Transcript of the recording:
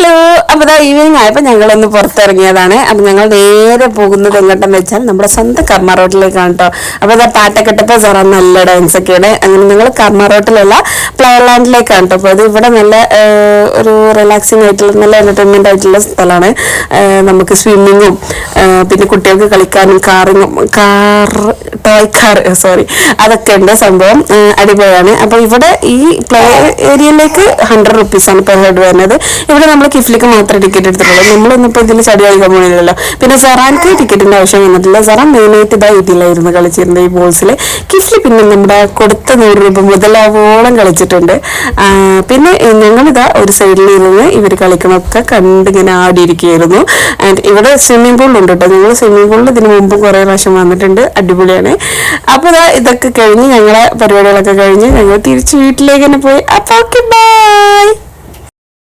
Hello, അപ്പോൾ evening ആയപ്പോൾ ഞങ്ങളൊന്ന് പുറത്തിറങ്ങിയതാണ്. അപ്പോൾ ഞങ്ങൾ നേരെ പോകുന്നത് എങ്ങോട്ടെന്ന് വെച്ചാൽ നമ്മുടെ സ്വന്തം കർമ്മ റോഡിലേക്കാണ് കേട്ടോ. അപ്പോൾ പാട്ടൊക്കെ ഇട്ടപ്പോൾ സാറാ നല്ല ഡാൻസൊക്കെയാണ്. അങ്ങനെ ഞങ്ങൾ കർമ്മ റോഡിലുള്ള പ്ലെയർ ലാൻഡിലേക്കാണ് കേട്ടോ. അപ്പോൾ അത് ഇവിടെ നല്ല ഒരു റിലാക്സിങ് ആയിട്ടുള്ള നല്ല എൻ്റർടൈൻമെൻ്റ് ആയിട്ടുള്ള സ്ഥലമാണ്. നമുക്ക് സ്വിമ്മിങ്ങും പിന്നെ കുട്ടികൾക്ക് കളിക്കാനും ടോയ് കാർ അതൊക്കെ ഉണ്ട്. സംഭവം അടിപൊളിയാണ്. അപ്പോൾ ഇവിടെ ഈ പ്ലേ ഏരിയയിലേക്ക് 100 റുപ്പീസാണ് പെർ ഹെഡ് വരുന്നത്. ഇവിടെ നമ്മൾ കിഫ്ലിക്ക് മാത്രമേ ടിക്കറ്റ് എടുത്തിട്ടുള്ളൂ. നമ്മളൊന്നും ഇപ്പോൾ ഇതിൽ ചടി കളിക്കാൻ പോകുന്നില്ലല്ലോ. പിന്നെ സെറാൻക്ക് ടിക്കറ്റിൻ്റെ ആവശ്യം വന്നിട്ടില്ല. സെറാൻ മെയിനായിട്ട് ഇതിലായിരുന്നു കളിച്ചിരുന്നത്, ഈ ബോൾസിൽ. കിഫ്ലി പിന്നെ നമ്മുടെ കൊടുത്ത 100 രൂപ മുതലാവോളം കളിച്ചിട്ടുണ്ട്. പിന്നെ ഞങ്ങളിതാ ഒരു സൈഡിൽ ഇരുന്ന് ഇവർ കളിക്കണമൊക്കെ കണ്ടിങ്ങനെ ആടിയിരിക്കുകയായിരുന്നു. ആൻഡ് ഇവിടെ സ്വിമ്മിംഗ് പൂളുണ്ട് കേട്ടോ. ഞങ്ങൾ സ്വിമ്മിംഗ് പൂളിൽ ഇതിന് മുമ്പ് കുറേ പ്രാവശ്യം വന്നിട്ടുണ്ട്. അടിപൊളിയാണ്. അപ്പോൾ ഇതൊക്കെ കഴിഞ്ഞ് ഞങ്ങളെ പരിപാടികളൊക്കെ കഴിഞ്ഞ് ഞങ്ങൾ തിരിച്ച് വീട്ടിലേക്ക് തന്നെ പോയി. അപ്പോൾ ഓക്കെ, ബൈ.